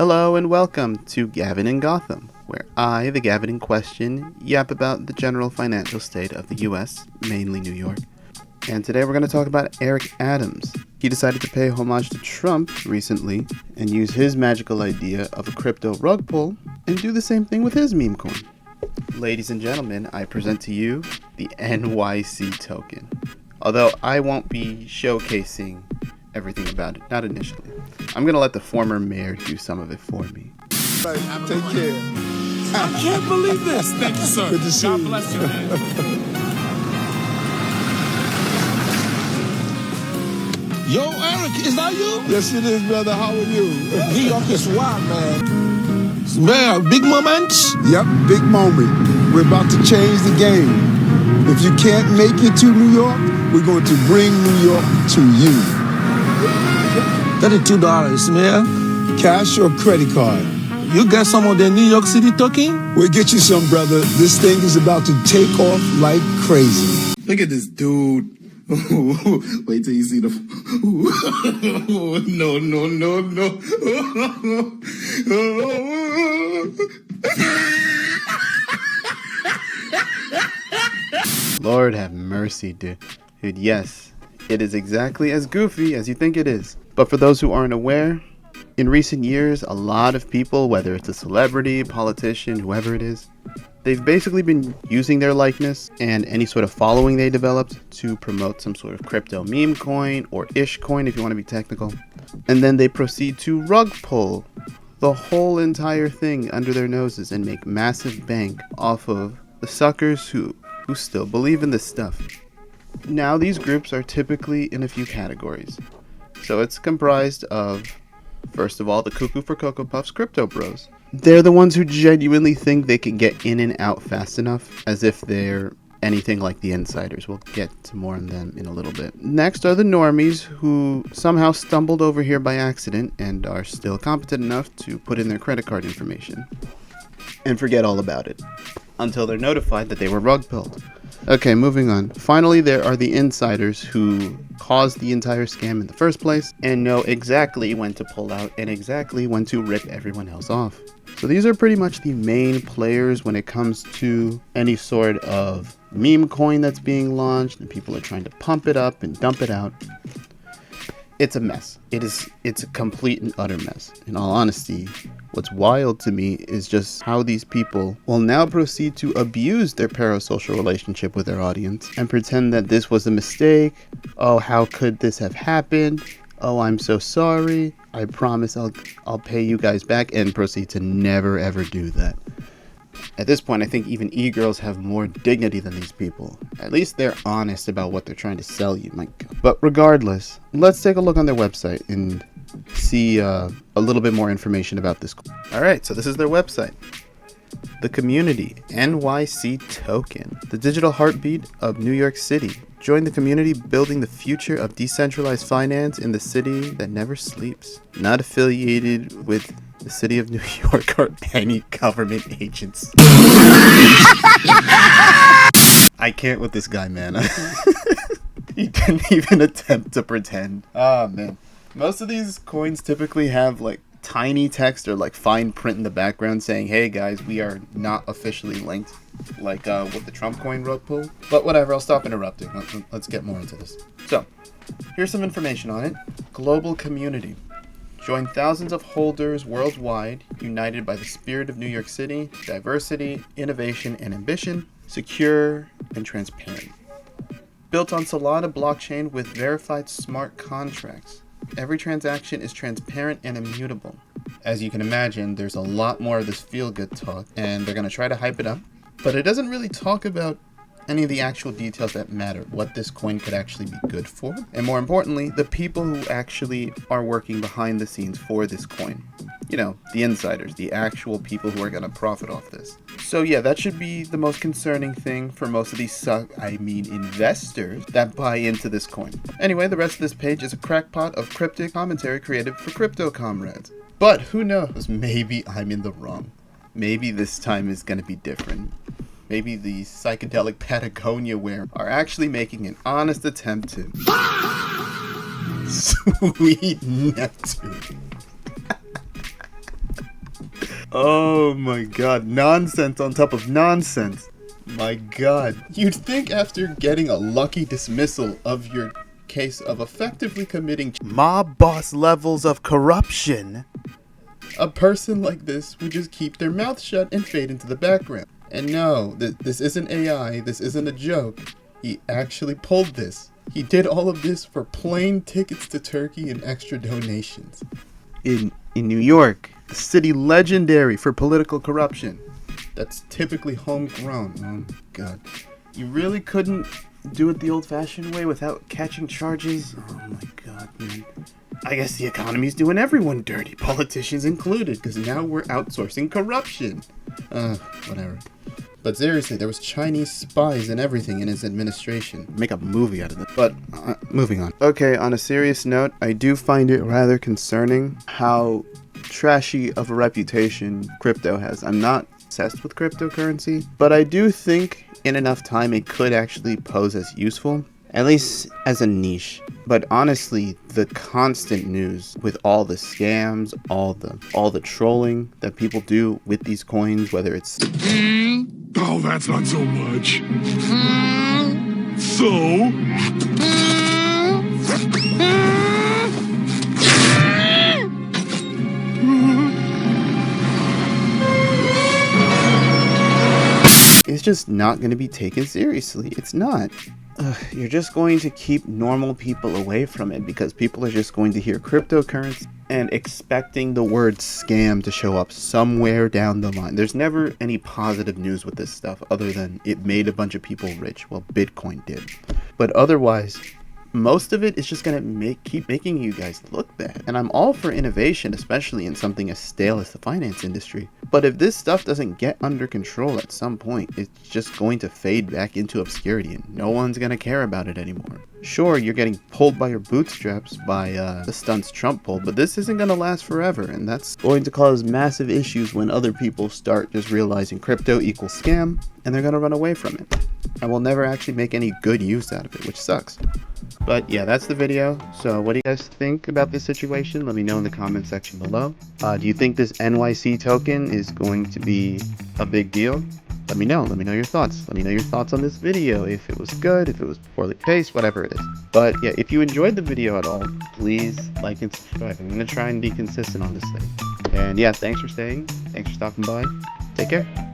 Hello and welcome to Gavin in Gotham, where I, the Gavin in question, yap about the general financial state of the US, mainly New York. And today we're going to talk about Eric Adams. He decided to pay homage to Trump recently and use his magical idea of a crypto rug pull and do the same thing with his meme coin. Ladies and gentlemen, I present to you the NYC token. Although I won't be showcasing everything about it, not initially. I'm going to let the former mayor do some of it for me. Right, take care. I can't believe this. Thank you, sir. Good to see God you. bless you, man. Yo, Eric, is that you? Yes, it is, brother. How are you? New York is wild, man. Man, big moments? Yep, big moment. We're about to change the game. If you can't make it to New York, we're going to bring New York to you. $32, man. Cash or credit card? You got some of the New York City token? We'll get you some, brother. This thing is about to take off like crazy. Look at this dude. Wait till you see the. No. Lord have mercy, dude. Dude, yes, it is exactly as goofy as you think it is. But for those who aren't aware, in recent years, a lot of people, whether it's a celebrity, politician, whoever it is, they've basically been using their likeness and any sort of following they developed to promote some sort of crypto meme coin or ish coin if you want to be technical. And then they proceed to rug pull the whole entire thing under their noses and make massive bank off of the suckers who still believe in this stuff. Now these groups are typically in a few categories. So it's comprised of, first of all, the Cuckoo for Cocoa Puffs crypto bros. They're the ones who genuinely think they can get in and out fast enough, as if they're anything like the insiders. We'll get to more on them in a little bit. Next are the normies, who somehow stumbled over here by accident and are still competent enough to put in their credit card information and forget all about it until they're notified that they were rug pulled. Okay, moving on. Finally, there are the insiders who caused the entire scam in the first place and know exactly when to pull out and exactly when to rip everyone else off. So these are pretty much the main players when it comes to any sort of meme coin that's being launched and people are trying to pump it up and dump it out. It's a mess. It's a complete and utter mess. In all honesty, what's wild to me is just how these people will now proceed to abuse their parasocial relationship with their audience and pretend that this was a mistake. Oh, how could this have happened? Oh, I'm so sorry. I promise I'll pay you guys back, and proceed to never ever do that. At this point, I think even e-girls have more dignity than these people. At least they're honest about what they're trying to sell you. My God. But regardless, let's take a look on their website and see a little bit more information about this. Alright, so this is their website. The community, NYC token, the digital heartbeat of New York City. Join the community building the future of decentralized finance in the city that never sleeps. Not affiliated with the city of New York or any government agents. I can't with this guy, man. He didn't even attempt to pretend. Oh, man. Most of these coins typically have like tiny text or like fine print in the background saying, hey guys, we are not officially linked, like with the Trump coin rug pull. But whatever, I'll stop interrupting. Let's get more into this. So, here's some information on it. Global community. Join thousands of holders worldwide, united by the spirit of New York City, diversity, innovation, and ambition, secure and transparent. Built on Solana blockchain with verified smart contracts. Every transaction is transparent and immutable. As you can imagine, there's a lot more of this feel-good talk, and they're going to try to hype it up, but it doesn't really talk about any of the actual details that matter, what this coin could actually be good for, and more importantly, the people who actually are working behind the scenes for this coin. You know, the insiders, the actual people who are going to profit off this. So yeah, that should be the most concerning thing for most of these investors that buy into this coin. Anyway, the rest of this page is a crackpot of cryptic commentary created for crypto comrades. But who knows, maybe I'm in the wrong. Maybe this time is going to be different. Maybe the psychedelic Patagonia wear are actually making an honest attempt to sweet Neptune. Oh my god, nonsense on top of nonsense. My god. You'd think after getting a lucky dismissal of your case of effectively committing mob boss levels of corruption, a person like this would just keep their mouth shut and fade into the background. And no, this isn't AI, this isn't a joke. He actually pulled this. He did all of this for plane tickets to Turkey and extra donations. In New York, a city legendary for political corruption. That's typically homegrown. Oh god. You really couldn't do it the old-fashioned way without catching charges? Oh my god, man. I guess the economy's doing everyone dirty, politicians included, because now we're outsourcing corruption. Whatever. But seriously, there was Chinese spies and everything in his administration. Make a movie out of it. But, moving on. Okay, on a serious note, I do find it rather concerning how trashy of a reputation crypto has. I'm not obsessed with cryptocurrency, but I do think in enough time it could actually pose as useful, at least as a niche. But honestly, the constant news with all the scams, all the trolling that people do with these coins, whether it's Oh, that's not so much. So? it's just not going to be taken seriously. It's not. You're just going to keep normal people away from it because people are just going to hear cryptocurrency and expecting the word scam to show up somewhere down the line. There's never any positive news with this stuff other than it made a bunch of people rich. Well, Bitcoin did. But otherwise, most of it is just going to keep making you guys look bad. And I'm all for innovation, especially in something as stale as the finance industry. But if this stuff doesn't get under control at some point, it's just going to fade back into obscurity and no one's going to care about it anymore. Sure, you're getting pulled by your bootstraps by the stunts Trump pulled, but this isn't going to last forever, and that's going to cause massive issues when other people start just realizing crypto equals scam, and they're going to run away from it. And will never actually make any good use out of it, which sucks. But yeah, that's the video. So what do you guys think about this situation? Let me know in the comment section below. Do you think this NYC token is going to be a big deal? Let me know your thoughts. Let me know your thoughts on this video, if it was good, if it was poorly paced, whatever it is. But yeah, if you enjoyed the video at all, please like and subscribe. I'm gonna try and be consistent on this thing. And yeah, thanks for staying. Thanks for stopping by. Take care.